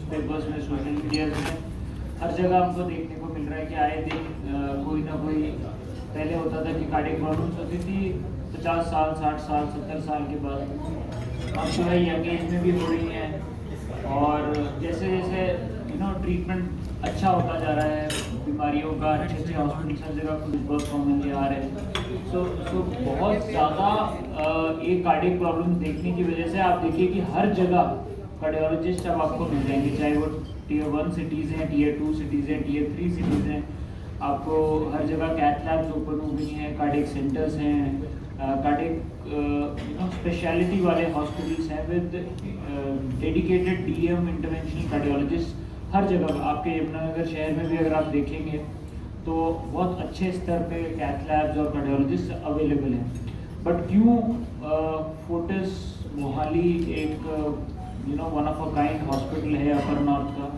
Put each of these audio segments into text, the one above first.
Newspapers में, social media में, हर जगह हमको देखने को मिल रहा है कि आए दिन कोई ना कोई, पहले होता था कि कार्डियक प्रॉब्लम्स होती थी 50 साल, 60 साल, 70 साल के बाद, अब जो है यंग एज में भी हो रही हैं। और जैसे जैसे ट्रीटमेंट अच्छा होता जा रहा है बीमारियों का, अच्छे अच्छे हॉस्पिटल हर जगह कुछ बहुत कॉमनली आ रहे हैं। सो बहुत ज़्यादा ये कार्डियक प्रॉब्लम देखने की वजह से आप देखिए कि हर जगह कार्डियोलॉजिस्ट अब आपको मिल जाएंगे, चाहे वो Tier 1 सिटीज़ हैं, Tier 2 सिटीज़ हैं, Tier 3 सिटीज़ हैं। आपको हर जगह कैथ लैब्स ओपन हो गई हैं, कार्डियक सेंटर्स हैं, कार्डियक स्पेशलिटी वाले हॉस्पिटल्स हैं with dedicated DM interventional cardiologist. हर जगह आपके यमुनानगर शहर में भी अगर आप देखेंगे तो बहुत अच्छे स्तर पे कैथ लैब्स और कार्डियोलॉजिस्ट अवेलेबल हैं। बट क्यों फोर्टिस मोहाली एक one of a kind hospital है, अपर नॉर्थ का,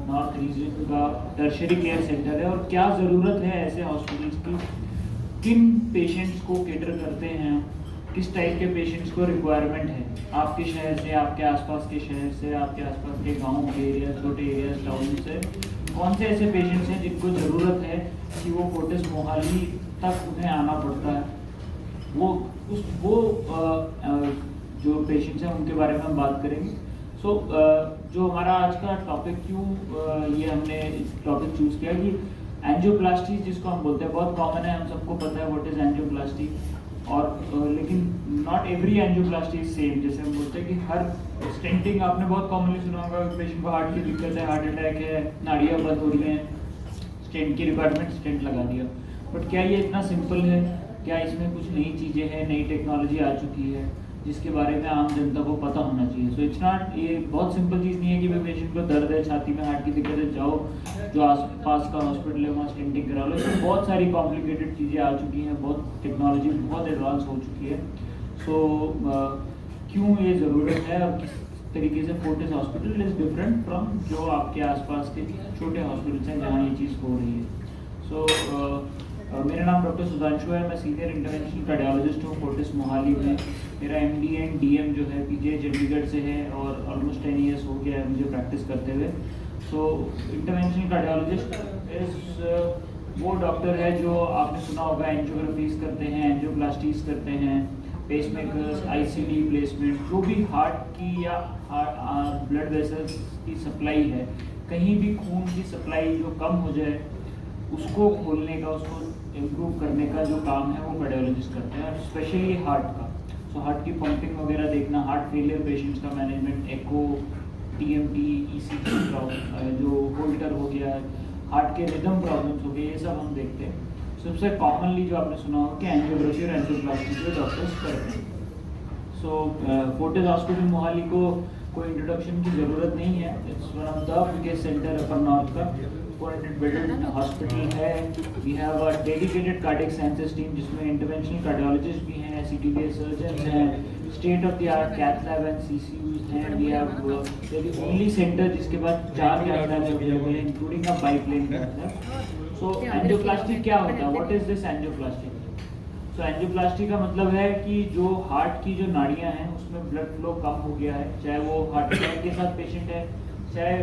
नॉर्थ रीजन का टर्शियरी केयर सेंटर है, और क्या ज़रूरत है ऐसे हॉस्पिटल्स की, किन पेशेंट्स को केटर करते हैं, किस टाइप के पेशेंट्स को रिक्वायरमेंट है आपके शहर से, आपके आसपास के शहर से, आपके आसपास के गांव के एरिया, छोटे एरिया, टाउन से, कौन से ऐसे पेशेंट्स हैं जिनको ज़रूरत है कि वो फोर्टिस मोहाली तक उन्हें आना पड़ता है, जो पेशेंट्स हैं उनके बारे में हम बात करेंगे। सो जो हमारा आज का टॉपिक, क्यों ये हमने टॉपिक चूज़ किया कि एंजियोप्लास्टी जिसको हम बोलते हैं, बहुत कॉमन है, हम सबको पता है व्हाट इज एंजियोप्लास्टी, और लेकिन not every angioplasty is same. जैसे हम बोलते हैं कि हर स्टेंटिंग आपने बहुत कॉमनली सुना होगा, पेशेंट को हार्ट की दिक्कत है, हार्ट अटैक है, नाड़ियाँ बंद हो रही हैं, स्टेंट की रिक्वायरमेंट, स्टेंट लगा दिया। बट क्या ये इतना सिंपल है? क्या इसमें कुछ नई चीज़ें हैं, नई टेक्नोलॉजी आ चुकी है जिसके बारे में आम जनता को पता होना चाहिए? सो इट्स नॉट, ये बहुत सिंपल चीज़ नहीं है कि भाई पेशेंट को दर्द है, छाती में हार्ट की दिक्कत है, जाओ जो आस पास का हॉस्पिटल है वहाँ स्टेंटिंग करा लो। इसमें बहुत सारी कॉम्प्लिकेटेड चीज़ें आ चुकी हैं, बहुत टेक्नोलॉजी बहुत एडवांस हो चुकी है। सो क्यों ये ज़रूरत है और किस तरीके से Fortis hospital is different from जो आपके आसपास के छोटे हॉस्पिटल्स हैं जहाँ ये चीज़ हो रही है। मेरा नाम डॉक्टर सुधांशु है, मैं सीनियर इंटरवेंशनल कार्डियोलॉजिस्ट हूँ फोर्टिस मोहाली में। मेरा MD एंड DM जो है PGI चंडीगढ़ से है और ऑलमोस्ट 10 ईयर्स हो गया है मुझे प्रैक्टिस करते हुए। सो इंटरवेंशनल कार्डियोलॉजिस्ट इज़ वो डॉक्टर है जो आपने सुना होगा एंजियोग्राफीज करते हैं, एंजियोप्लास्टीज करते हैं, पेसमेकर्स, ICD प्लेसमेंट, जो भी हार्ट की या ब्लड वेसल्स की सप्लाई है, कहीं भी खून की सप्लाई जो कम हो जाए उसको खोलने का, उसको इम्प्रूव करने का जो काम है वो कार्डियोलॉजिस्ट करते हैं, और स्पेशली हार्ट का। सो हार्ट की पंपिंग वगैरह देखना, हार्ट फेलियर पेशेंट्स का मैनेजमेंट, एको, TMT, ECG जो होल्टर हो गया, हार्ट के रिदम प्रॉब्लम्स हो गए, ये सब हम देखते हैं। सबसे कॉमनली जो आपने सुना होगा कि एंजियोग्राफी और एंजियोप्लास्टी जो डॉक्टर्स करते हैं। सो फोर्टिस हॉस्पिटल मोहाली को कोई इंट्रोडक्शन की ज़रूरत नहीं है। It's one of the biggest center upper north का, 400 बेडेड हॉस्पिटल है। We have a dedicated cardiac sciences team जिसमें इंटरवेंशनल कार्डियोलॉजिस्ट भी हैं, CTPA सर्जन्स हैं, state of the art cath lab and CCUs हैं। वी हैव ओनली सेंटर जिसके पास 4 cath labs available हैं, including a biplane cath lab. So angioplasty क्या होता है? What is this angioplasty? So angioplasty का मतलब है कि जो हार्ट की जो नाड़ियाँ हैं उसमें ब्लड फ्लो कम हो गया है, चाहे वो हार्ट अटैक के साथ पेशेंट है, चाहे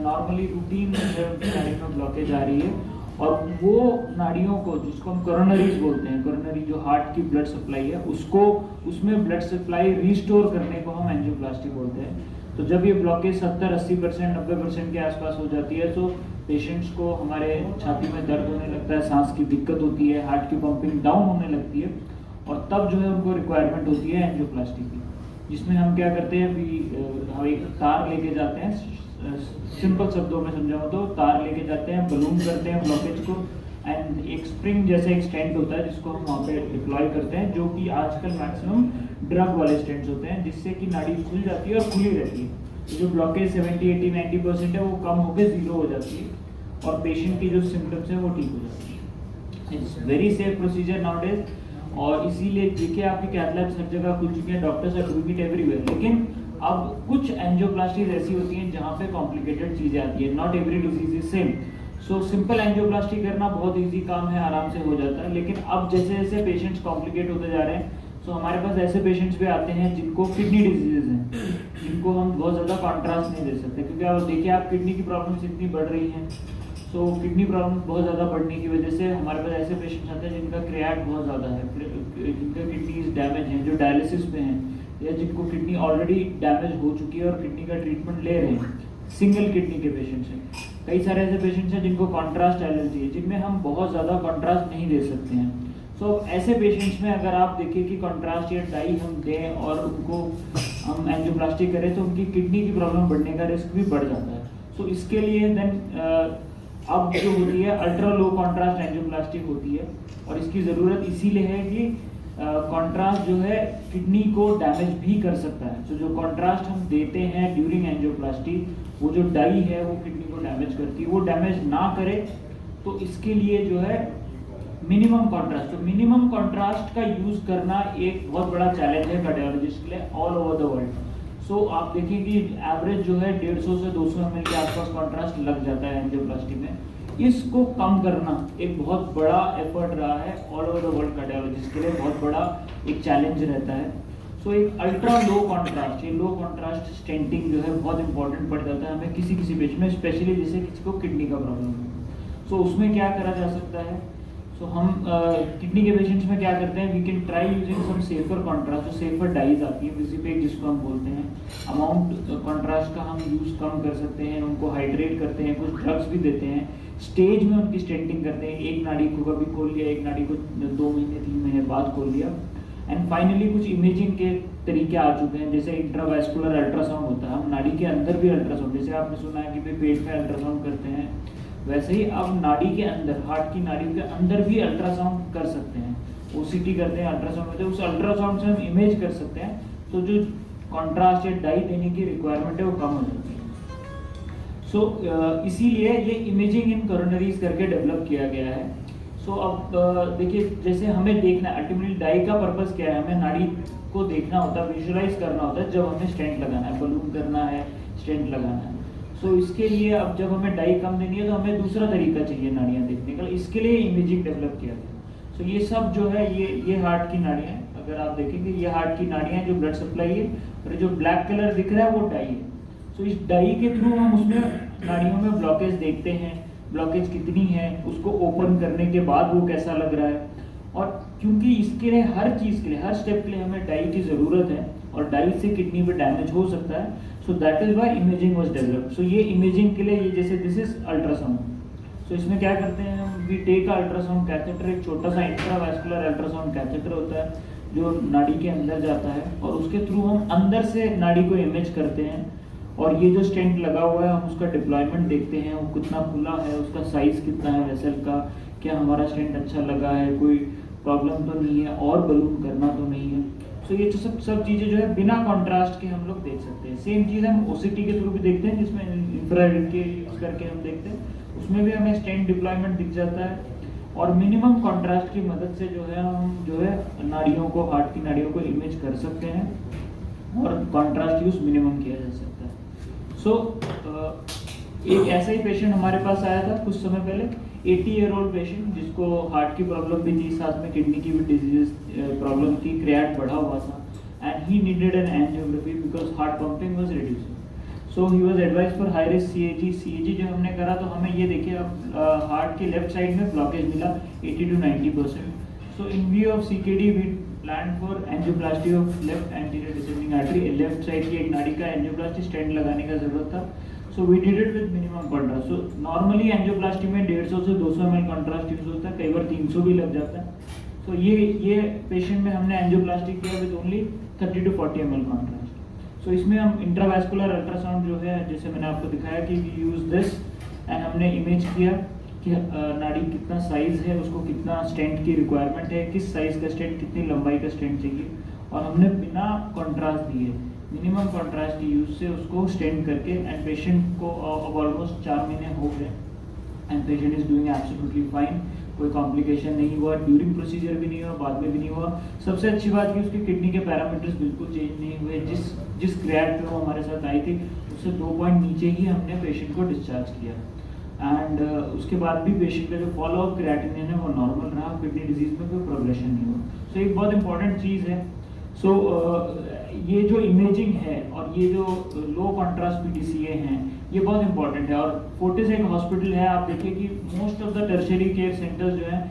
नॉर्मली रूटीन नाड़ी में ब्लॉकेज आ रही है, और वो नाड़ियों को जिसको हम कोरोनरीज बोलते हैं, कोरोनरी जो हार्ट की ब्लड सप्लाई है उसको, उसमें ब्लड सप्लाई रिस्टोर करने को हम एंजियोप्लास्टी बोलते हैं। तो जब ये ब्लॉकेज 70-80%, 90% के आसपास हो जाती है तो पेशेंट्स को हमारे छाती में दर्द होने लगता है, सांस की दिक्कत होती है, हार्ट की पंपिंग डाउन होने लगती है, और तब जो है उनको रिक्वायरमेंट होती है एंजियोप्लास्टी की, जिसमें हम क्या करते हैं, हम एक तार लेके जाते हैं, सिंपल शब्दों में समझाऊँ तो तार लेके जाते हैं, बलून करते हैं ब्लॉकेज को, एंड एक स्प्रिंग जैसे एक स्टेंट होता है जिसको हम वहाँ पे डिप्लॉय करते हैं, जो कि आजकल मैक्सिमम ड्रग वाले स्टेंट्स होते हैं, जिससे कि नाड़ी खुल जाती है और खुली रहती है। तो जो ब्लॉकेज 70-80-90% है वो कम होकर 0 हो जाती है, और पेशेंट की जो सिम्टम्स हैं वो ठीक हो जाती है। It's very safe procedure nowadays, और इसीलिए देखिए आपकी कैथ लैब्स हर जगह खुल चुके हैं, doctors are doing it everywhere. लेकिन अब कुछ एंजियोप्लास्टीज ऐसी होती हैं जहाँ पे कॉम्प्लिकेटेड चीज़ें आती है, not every disease is same. So simple angioplasty करना बहुत इजी काम है, आराम से हो जाता है। लेकिन अब जैसे जैसे पेशेंट्स कॉम्प्लिकेट होते जा रहे हैं, सो हमारे पास ऐसे पेशेंट्स भी आते हैं जिनको किडनी डिजीजेज हैं, जिनको हम बहुत ज़्यादा कॉन्ट्रास्ट नहीं दे सकते, क्योंकि आप देखिए आप किडनी की प्रॉब्लम्स इतनी बढ़ रही हैं। सो किडनी प्रॉब्लम बहुत ज़्यादा बढ़ने की वजह से हमारे पास ऐसे पेशेंट्स आते हैं जिनका क्रिएट बहुत ज़्यादा है, जिनका किडनीज डैमेज हैं, जो डायलिसिस पे हैं, या जिनको किडनी ऑलरेडी डैमेज हो चुकी है और किडनी का ट्रीटमेंट ले रहे हैं। सिंगल किडनी के पेशेंट्स हैं, कई सारे ऐसे पेशेंट्स हैं जिनको कॉन्ट्रास्ट एलर्जी है, जिनमें हम बहुत ज़्यादा कॉन्ट्रास्ट नहीं दे सकते हैं। सो ऐसे पेशेंट्स में अगर आप देखिए कि कॉन्ट्रास्ट या डाई हम दें और उनको हम एंजियोप्लास्टी करें तो उनकी किडनी की प्रॉब्लम बढ़ने का रिस्क भी बढ़ जाता है। सो इसके लिए देन अब जो होती है अल्ट्रा लो कॉन्ट्रास्ट एंजियोप्लास्टी होती है, और इसकी ज़रूरत इसीलिए है कि कॉन्ट्रास्ट जो है किडनी को डैमेज भी कर सकता है। तो जो कॉन्ट्रास्ट हम देते हैं ड्यूरिंग एंजियोप्लास्टी, वो जो डाई है वो किडनी को डैमेज करती है, वो डैमेज ना करे। तो इसके लिए जो है मिनिमम कॉन्ट्रास्ट, तो मिनिमम कॉन्ट्रास्ट का यूज़ करना एक बहुत बड़ा चैलेंज है कार्डियोलॉजिस्ट के लिए ऑल ओवर द वर्ल्ड। सो आप देखिए कि एवरेज जो है 150 से 200 ml के आसपास कॉन्ट्रास्ट लग जाता है एंजियोप्लास्टी में। इसको कम करना एक बहुत बड़ा एफर्ट रहा है all over the world cardiologist के लिए, बहुत बड़ा एक चैलेंज रहता है। सो एक अल्ट्रा लो कॉन्ट्रास्ट, ये लो कॉन्ट्रास्ट स्टेंटिंग जो है बहुत इंपॉर्टेंट पड़ जाता है हमें किसी पेशेंट में, स्पेशली जैसे किसी को किडनी का प्रॉब्लम है। सो उसमें क्या करा जा सकता है? सो हम किडनी के पेशेंट्स में क्या करते हैं, we can try using some safer contrast, जो सेफर डाइज आती है विजिपेक जिसको हम बोलते हैं। अमाउंट कॉन्ट्रास्ट का हम यूज़ कम कर सकते हैं, उनको हाइड्रेट करते हैं, कुछ ड्रग्स भी देते हैं, स्टेज में उनकी स्टेंटिंग करते हैं, एक नाड़ी को कभी खोल लिया, एक नाड़ी को 2 महीने 3 महीने बाद खोल लिया। एंड फाइनली कुछ इमेजिंग के तरीके आ चुके हैं, जैसे इंट्रावैस्कुलर अल्ट्रासाउंड होता है, हम नाड़ी के अंदर भी अल्ट्रासाउंड, जैसे आपने सुना है कि भाई पेट में अल्ट्रासाउंड करते हैं, वैसे ही अब नाड़ी के अंदर, हार्ट की नाड़ी के अंदर भी अल्ट्रासाउंड कर सकते हैं। ओसीटी करते हैं, अल्ट्रासाउंड करते हैं, उस अल्ट्रासाउंड से हम इमेज कर सकते हैं, तो जो कॉन्ट्रास्ट या डाई देने की रिक्वायरमेंट है वो कम हो जाती है। सो इसीलिए ये इमेजिंग इन कोरोनरीज करके डेवलप किया गया है। सो अब देखिए, जैसे हमें देखना अल्टीमेटली डाई का पर्पस क्या है, हमें नाड़ी को देखना होता है, विजुअलाइज करना होता है जब हमें स्टेंट लगाना है, बलून करना है, स्टेंट लगाना है। सो इसके लिए अब जब हमें डाई कम देनी है तो हमें दूसरा तरीका चाहिए नाड़ियाँ देखने का, इसके लिए इमेजिंग डेवलप किया गया। सो ये सब जो है ये हार्ट की नाड़ियाँ हैं, अगर आप देखेंगे ये हार्ट की नाड़ियाँ जो ब्लड सप्लाई है, और जो ब्लैक कलर दिख रहा है वो डाई है। सो इस डाई के थ्रू हम उसमें नाड़ियों में ब्लॉकेज देखते हैं, ब्लॉकेज कितनी है, उसको ओपन करने के बाद वो कैसा लग रहा है। और क्योंकि इसके लिए हर चीज़ के लिए, हर स्टेप के लिए हमें डाई की ज़रूरत है, और डाई से किडनी में डैमेज हो सकता है। So that is why imaging was developed. So ये इमेजिंग के लिए, ये जैसे दिस इज अल्ट्रासाउंड। सो इसमें क्या करते हैं हम, वी टेक अल्ट्रासाउंड कैथेटर, एक छोटा सा इंट्रावैस्कुलर अल्ट्रासाउंड कैथेटर होता है जो नाड़ी के अंदर जाता है, और उसके थ्रू हम अंदर से नाड़ी को इमेज करते हैं। और ये जो स्टेंट लगा हुआ है, हम उसका डिप्लॉयमेंट देखते हैं, वो कितना खुला है, उसका साइज कितना है वेसल का, क्या हमारा स्टेंट अच्छा लगा है, कोई प्रॉब्लम तो नहीं है, और बलून करना तो नहीं है। सो ये सब चीज़ें जो है बिना कॉन्ट्रास्ट के हम लोग देख सकते हैं। सेम चीज़ हम ओसीटी के थ्रू भी देखते हैं, जिसमें इंफ्रारेड के यूज़ करके हम देखते हैं, उसमें भी हमें स्टेंट डिप्लॉयमेंट दिख जाता है। और मिनिमम कॉन्ट्रास्ट की मदद से जो है हम जो है नाड़ियों को, हार्ट की नाड़ियों को इमेज कर सकते हैं, और कॉन्ट्रास्ट यूज मिनिमम किया जा सकता है। सो एक ऐसा ही पेशेंट हमारे पास आया था कुछ समय पहले, 80 ईयर ओल्ड पेशेंट, जिसको हार्ट की प्रॉब्लम भी थी, साथ में किडनी की भी डिजीज प्रॉब्लम थी, क्रिएट बढ़ा हुआ था, and he needed N angiography because heart pumping was reducing. So he was advised for high risk CAG जो हमने करा, तो हमें ये देखिए अब हार्ट के लेफ्ट साइड में ब्लॉकेज मिला 80 to 90%। So in view of CKD we plan for angioplasty of left anterior descending artery, left side की एक नाड़ी का एंजियोप्लास्टी स्टेंट लगाने का जरूरत था। So we did it with minimum contrast. So normally angioplasty में 150 से 200 ml कॉन्ट्रास्ट यूज होता है, कई बार 300 भी लग जाता है। सो ये पेशेंट में हमने एंजियोप्लास्टी किया with only 30 to 40 ml contrast. So इसमें हम इंट्रावैस्कुलर अल्ट्रासाउंड जो है, जैसे मैंने आपको दिखाया कि वी यूज दिस, एंड हमने इमेज किया कि नाड़ी कितना साइज है, उसको कितना स्टेंट की रिक्वायरमेंट है, किस साइज का स्टेंट, कितनी लंबाई का स्टेंट चाहिए, और हमने बिना कॉन्ट्रास्ट दिए मिनिमम कॉन्ट्रास्ट की यूज से उसको स्टेंट करके, एंड पेशेंट को अब ऑलमोस्ट 4 महीने हो गए, and patient is doing absolutely fine, कोई कॉम्प्लिकेशन नहीं हुआ, ड्यूरिंग प्रोसीजर भी नहीं हुआ, बाद में भी नहीं हुआ। सबसे अच्छी बात कि उसकी किडनी के पैरामीटर्स बिल्कुल चेंज नहीं हुए, जिस क्रिएट पे वो हमारे साथ आई थी उससे 2 पॉइंट नीचे ही हमने पेशेंट को डिस्चार्ज किया, एंड उसके बाद भी पेशेंट का जो फॉलो अप क्रिएटिनिन है वो नॉर्मल रहा, किडनी डिजीज में कोई प्रोग्रेशन नहीं हुआ। सो एक बहुत इंपॉर्टेंट चीज़ है। सो ये जो इमेजिंग है और ये जो लो कॉन्ट्रास्ट पीटीसीए हैं ये बहुत इंपॉर्टेंट है। और फोर्टिस एक हॉस्पिटल है, आप देखिए कि most of the tertiary care centres जो हैं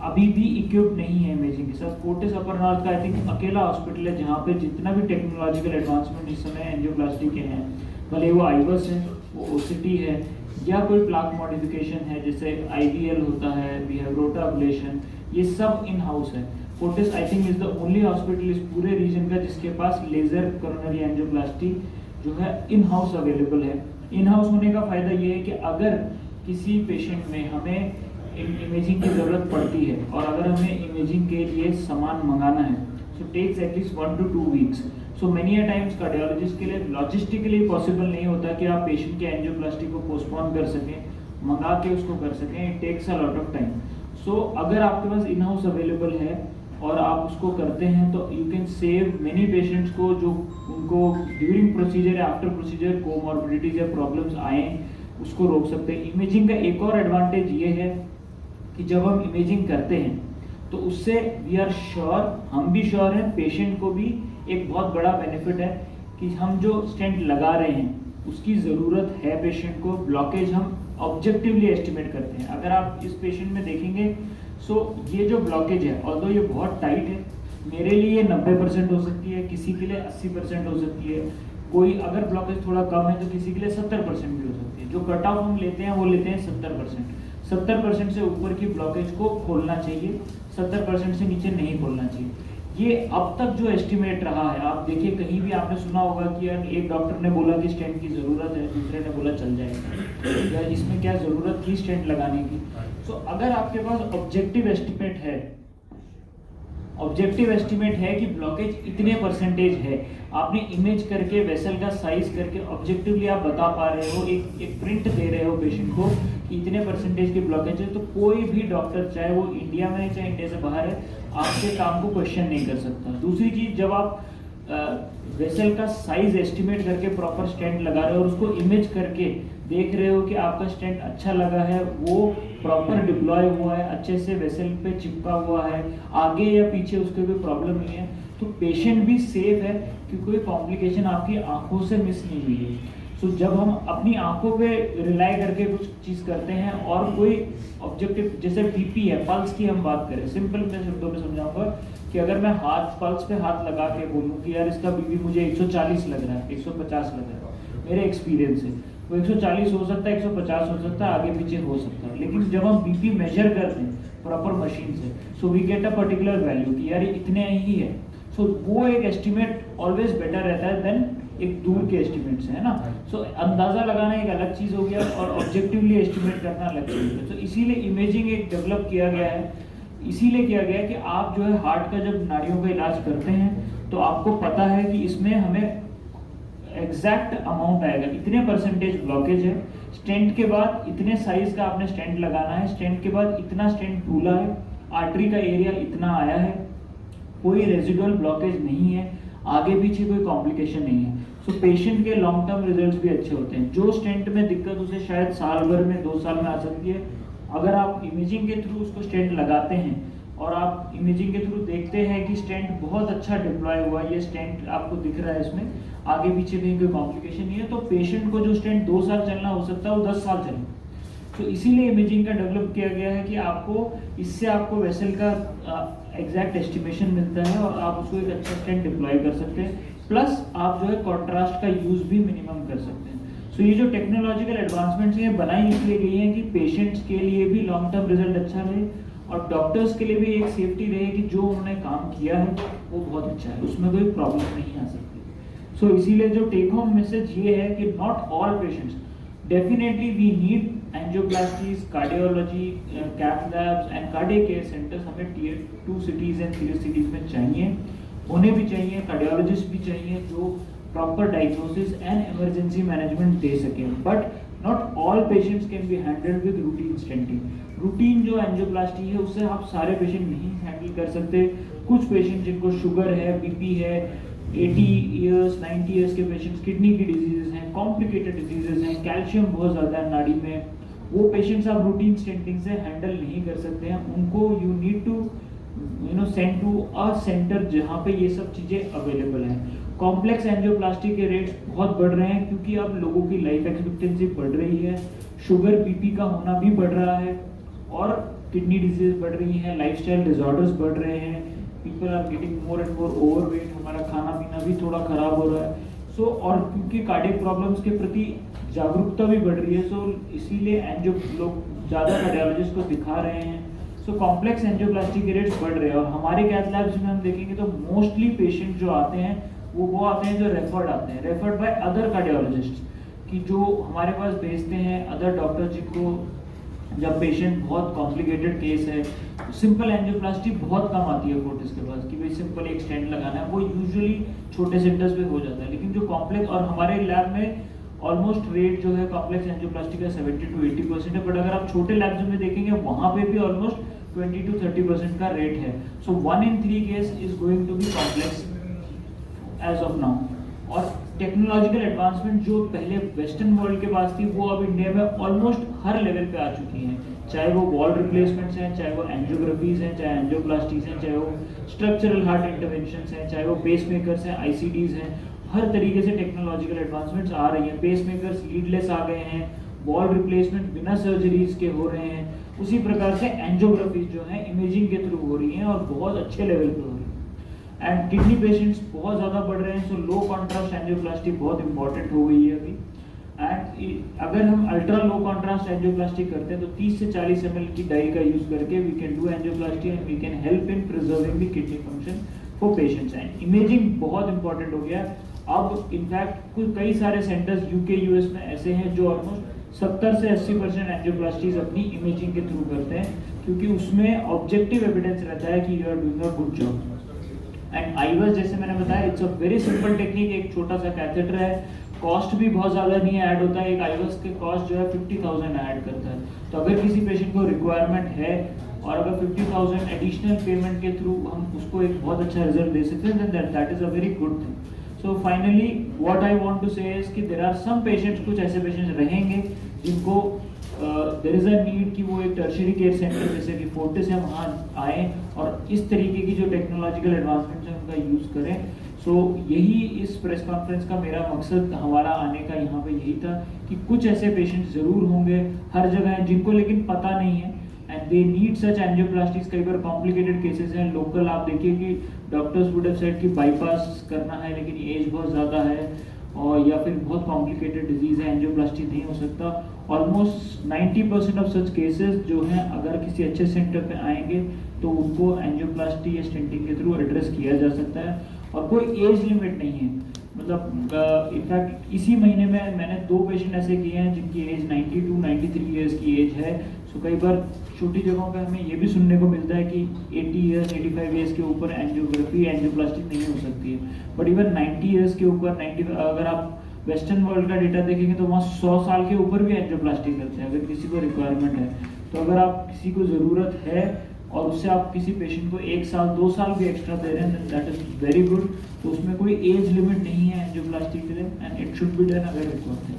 अभी भी इक्विप्ड नहीं है इमेजिंग के साथ। फोर्टिस अपर नॉर्थ का आई थिंक अकेला हॉस्पिटल है जहाँ पे जितना भी टेक्नोलॉजिकल एडवांसमेंट इस समय एंजियोप्लास्टी के हैं, भले वो आईवस है, वो ओसीटी है, या कोई प्लाक मॉडिफिकेशन है जैसे आईवीएल होता है, वी हैव रोटा अब्लेशन, ये सब इन हाउस है। Fortis I think is the only hospital इस पूरे रीजन का जिसके पास लेजर कोरोनरी एंजियोप्लास्टी जो है इन हाउस अवेलेबल है। इन हाउस होने का फायदा ये है कि अगर किसी पेशेंट में हमें इमेजिंग की ज़रूरत पड़ती है और अगर हमें इमेजिंग के लिए सामान मंगाना है, so takes at least 1 to 2 weeks। So many a times cardiologist के लिए लॉजिस्टिकली पॉसिबल नहीं होता कि आप पेशेंट के एंजियोप्लास्टी को पोस्टपोन कर सकें, मंगा के उसको कर सकें, it takes a lot of time. So अगर आपके पास इन हाउस अवेलेबल है और आप उसको करते हैं तो you can save many patients को जो उनको ड्यूरिंग प्रोसीजर या आफ्टर प्रोसीजर कोमॉर्बिडिटीज या प्रॉब्लम्स आए उसको रोक सकते हैं। इमेजिंग का एक और एडवांटेज ये है कि जब हम इमेजिंग करते हैं तो उससे वी आर श्योर, हम भी श्योर हैं, पेशेंट को भी एक बहुत बड़ा बेनिफिट है कि हम जो स्टेंट लगा रहे हैं उसकी ज़रूरत है पेशेंट को। ब्लॉकेज हम ऑब्जेक्टिवली एस्टिमेट करते हैं। अगर आप इस पेशेंट में देखेंगे सो ये जो ब्लॉकेज है ऑल्दो ये बहुत टाइट है, मेरे लिए 90% हो सकती है, किसी के लिए 80% हो सकती है, कोई अगर ब्लॉकेज थोड़ा कम है तो किसी के लिए 70% भी हो सकती है। जो कट ऑफ हम लेते हैं वो लेते हैं 70%। 70% से ऊपर की ब्लॉकेज को खोलना चाहिए, 70% से नीचे नहीं खोलना चाहिए। ये अब तक जो एस्टिमेट रहा है, आप देखिए कहीं भी आपने सुना होगा कि यार एक डॉक्टर ने बोला कि स्टेंट की ज़रूरत है, दूसरे ने बोला चल जाएगा, या इसमें क्या ज़रूरत थी स्टेंट लगाने की। सो अगर आपके पास ऑब्जेक्टिव एस्टिमेट है, ऑब्जेक्टिव एस्टिमेट है कि ब्लॉकेज इतने परसेंटेज है, आपने इमेज करके वेसल का साइज करके ऑब्जेक्टिवली आप बता पा रहे हो, एक प्रिंट दे रहे हो पेशेंट को कि इतने परसेंटेज की ब्लॉकेज है, तो कोई भी डॉक्टर चाहे वो इंडिया में है चाहे इंडिया से बाहर है आपके काम को क्वेश्चन नहीं कर सकता। दूसरी चीज, जब आप वेसल का साइज एस्टिमेट करके प्रॉपर स्टेंट लगा रहे हो और उसको इमेज करके देख रहे हो कि आपका स्टेंट अच्छा लगा है, वो प्रॉपर डिप्लॉय हुआ है, अच्छे से वेसल पे चिपका हुआ है, आगे या पीछे उसके कोई प्रॉब्लम नहीं है, तो पेशेंट भी सेफ है कि कोई कॉम्प्लिकेशन आपकी आंखों से मिस नहीं हुई है। सो जब हम अपनी आंखों पे रिलाई करके कुछ चीज़ करते हैं और कोई ऑब्जेक्टिव जैसे बीपी है, पल्स की हम बात करें, सिंपल मैं शब्दों में समझाऊंगा कि अगर मैं हाथ पल्स पे हाथ लगा के बोलूँ कि यार इसका बीपी मुझे 140 लग रहा है, 150 लग रहा है, मेरे एक्सपीरियंस से वो 140 हो सकता है, 150 हो सकता है, आगे पीछे हो सकता है, लेकिन जब हम बीपी मेजर करते हैं प्रॉपर मशीन से, so we get a particular value कि यार इतने ही है। सो वो एक एस्टिमेट ऑलवेज बेटर रहता है देन एक दूर के एस्टिमेट से, है ना। सो अंदाजा लगाना एक अलग चीज हो गया और ऑब्जेक्टिवली एस्टिमेट करना अलग चीज है। तो इसीलिए इमेजिंग एक डेवलप किया गया है, इसीलिए किया गया है कि आप जो है हार्ट का जब नाड़ियों का इलाज करते हैं तो आपको पता है कि इसमें हमें एग्जैक्ट अमाउंट आएगा, इतने परसेंटेज ब्लॉकेज है, स्टेंट के बाद इतने साइज का आपने स्टेंट लगाना है, स्टेंट के बाद इतना स्टेंट फूला है, आर्टरी का एरिया इतना आया है, कोई रेजिडुअल ब्लॉकेज नहीं है, आगे पीछे कोई कॉम्प्लिकेशन नहीं है। सो पेशेंट के लॉन्ग टर्म रिजल्ट्स भी अच्छे होते हैं। जो स्टेंट में दिक्कत उसे शायद साल भर में 2 साल में आ सकती है, अगर आप इमेजिंग के थ्रू उसको स्टेंट लगाते हैं और आप इमेजिंग के थ्रू देखते हैं कि स्टेंट बहुत अच्छा डिप्लॉय हुआ, ये स्टेंट आपको दिख रहा है, इसमें आगे पीछे कहीं कोई कॉम्प्लिकेशन नहीं है, तो पेशेंट को जो स्टेंट 2 साल चलना हो सकता है वो 10 साल चले। तो इसीलिए इमेजिंग का डेवलप किया गया है कि आपको इससे आपको वेसल का एग्जैक्ट एस्टिमेशन मिलता है और आप उसको एक अच्छा स्टेंट डिप्लॉय कर सकते हैं, प्लस आप जो है कॉन्ट्रास्ट का यूज भी मिनिमम कर सकते हैं। सो ये जो टेक्नोलॉजिकल एडवांसमेंट्स हैं बनाई इसलिए गई हैं कि पेशेंट्स के लिए भी लॉन्ग टर्म रिजल्ट अच्छा रहे और डॉक्टर्स के लिए भी एक सेफ्टी रहे कि जो उन्होंने काम किया है वो बहुत अच्छा है, उसमें कोई प्रॉब्लम नहीं आ सकती। सो इसीलिए जो टेक होम मैसेज ये है कि not all patients, definitely we need angioplasties, cardiology, cath labs and cardiac care centres हमें Tier 2 सिटीज एंड 3 सिटीज में चाहिए, होने भी चाहिए, कार्डियोलॉजिस्ट भी चाहिए जो proper diagnosis and emergency management दे सकें। But not all patients can be handled with routine stenting. Routine जो एंजियोप्लास्टी है उससे आप सारे पेशेंट नहीं हैंडल कर सकते। कुछ पेशेंट जिनको शुगर है, बीपी है, 80 ईयर्स 90 ईयर्स के पेशेंट्स, किडनी की डिजीजेस हैं, कॉम्प्लिकेटेड डिजीजेस हैं, कैल्शियम बहुत ज़्यादा है नाड़ी में, वो पेशेंट्स आप रूटीन स्टेंटिंग से हैंडल नहीं कर सकते हैं। उनको you need to send to a center जहाँ पे ये सब चीज़ें अवेलेबल हैं। कॉम्प्लेक्स एंजियोप्लास्टी के रेट्स बहुत बढ़ रहे हैं क्योंकि अब लोगों की लाइफ एक्सपेक्टेंसी बढ़ रही है, शुगर बीपी का होना भी बढ़ रहा है और किडनी डिजीज बढ़ रही है, लाइफस्टाइल डिसऑर्डर्स बढ़ रहे हैं, people are getting more and more overweight, हमारा खाना पीना भी थोड़ा खराब हो रहा है। सो और क्योंकि कार्डियक प्रॉब्लम्स के प्रति जागरूकता भी बढ़ रही है, सो इसीलिए एंजियो लोग ज़्यादा कार्डियोलॉजिस्ट को दिखा रहे हैं। सो कॉम्प्लेक्स एंजियोप्लास्टी के रेट्स बढ़ रहे हैं और हमारे कैथ लैब्स में हम देखेंगे तो मोस्टली पेशेंट जो आते हैं वो आते हैं जो रेफर्ड आते हैं, रेफर्ड बाय अदर कार्डियोलॉजिस्ट, कि जो हमारे पास भेजते हैं अदर डॉक्टर जिनको जब पेशेंट बहुत कॉम्प्लिकेटेड केस है, सिंपल एंजियोप्लास्टी बहुत कम आती है फोर्टिस के पास कि भाई सिंपल एक स्टेंट लगाना है, वो यूजुअली छोटे सेंटर्स पे हो जाता है। लेकिन जो कॉम्प्लेक्स, और हमारे लैब में ऑलमोस्ट रेट जो है कॉम्प्लेक्स एंजियोप्लास्टी का 70 to 80% है, बट अगर आप छोटे लैब्स में देखेंगे वहाँ पे भी ऑलमोस्ट 20 to 30% का रेट है। So 1 in 3 case is going to be complex as of now. और टेक्नोलॉजिकल एडवांसमेंट जो पहले वेस्टर्न वर्ल्ड के पास थी वो अब इंडिया में ऑलमोस्ट हर लेवल पे आ चुकी हैं, चाहे वो वॉल रिप्लेसमेंट्स हैं, चाहे वो एंजियोग्राफीज हैं, चाहे एंजियोप्लास्टीज हैं, चाहे वो स्ट्रक्चरल हार्ट इंटरवेंशंस हैं, चाहे वो पेसमेकर्स हैं, आईसीडीज हैं, हर तरीके से टेक्नोलॉजिकल एडवांसमेंट्स आ रही हैं। पेसमेकर्स लीडलेस आ गए हैं, वॉल रिप्लेसमेंट बिना सर्जरीज के हो रहे हैं, उसी प्रकार से एंजियोग्राफीज जो है इमेजिंग के थ्रू हो रही हैं और बहुत अच्छे लेवल पे हो रही हैं। एंड किडनी पेशेंट्स बहुत ज़्यादा बढ़ रहे हैं, सो लो कॉन्ट्रास्ट एंजियोप्लास्टी बहुत इंपॉर्टेंट हो गई है अभी। एंड अगर हम अल्ट्रा लो कॉन्ट्रास्ट एंजियोप्लास्टी करते हैं तो 30 से 40 ml की डाई का यूज करके we can do angioplasty and we can help in preserving the kidney function for patients. And imaging बहुत इंपॉर्टेंट हो गया। अब इनफैक्ट कई सारे सेंटर्स यूके यूएस में ऐसे हैं जो ऑलमोस्ट 70 से 80% एंजियोप्लास्टीज अपनी इमेजिंग के थ्रू करते हैं, क्योंकि उसमें ऑब्जेक्टिव एविडेंस रहता है कि you are doing a good job. And IVUS जैसे मैंने बताया, it's a very simple technique, एक छोटा सा कैथेटर है, कॉस्ट भी बहुत ज़्यादा नहीं ऐड होता है। एक आईवास के कॉस्ट जो है 50,000 ऐड करता है। तो अगर किसी पेशेंट को रिक्वायरमेंट है और अगर 50,000 एडिशनल पेमेंट के थ्रू हम उसको एक बहुत अच्छा रिजल्ट दे सकते हैं, then that is a very good thing. So finally what I want to say is कि देयर आर सम पेशेंट्स, कुछ ऐसे पेशेंट्स रहेंगे जिनको देयर इज अ नीड कि वो एक टर्शियरी केयर सेंटर जैसे कि फोर्टिस है वहाँ आए और इस तरीके की जो टेक्नोलॉजिकल एडवांसमेंट्स है उनका यूज़ करें। सो यही इस प्रेस कॉन्फ्रेंस का मेरा मकसद, हमारा आने का यहाँ पे यही था कि कुछ ऐसे पेशेंट्स ज़रूर होंगे हर जगह हैं जिनको लेकिन पता नहीं है and they need such angioplasties. कई बार कॉम्प्लिकेटेड केसेस हैं, लोकल आप देखिए कि डॉक्टर्स वुड हैव सेड कि बाईपास करना है लेकिन एज बहुत ज़्यादा है और या फिर बहुत कॉम्प्लिकेटेड डिजीज़ है, एंजियोप्लास्टी नहीं हो सकता। ऑलमोस्ट 90% ऑफ सच केसेस जो हैं अगर किसी अच्छे सेंटर पे आएंगे तो उनको एंजियोप्लास्टी या स्टेंटिंग के थ्रू एड्रेस किया जा सकता है और कोई एज लिमिट नहीं है। मतलब इनफैक्ट इसी महीने में मैंने 2 पेशेंट ऐसे किए हैं जिनकी एज 92 93 ईयर्स की एज है। सो कई बार छोटी जगहों पे हमें ये भी सुनने को मिलता है कि 80 ईयर्स 85 ईयर्स के ऊपर एंजियोग्राफी एंजियोप्लास्टी नहीं हो सकती है, बट इवन 90 ईयर्स के ऊपर 90 अगर आप वेस्टर्न वर्ल्ड का डेटा देखेंगे तो वहाँ 100 साल के ऊपर भी एंजियोप्लास्टी करते हैं अगर किसी को रिक्वायरमेंट है। तो अगर आप किसी को ज़रूरत है और उससे आप किसी पेशेंट को 1 साल 2 साल भी एक्स्ट्रा दे रहे हैं, दैट इज वेरी गुड। तो उसमें कोई एज लिमिट नहीं है एंजियोप्लास्टी के लिए and it should be done अगर रिक्वायर्ड है।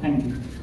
Thank you.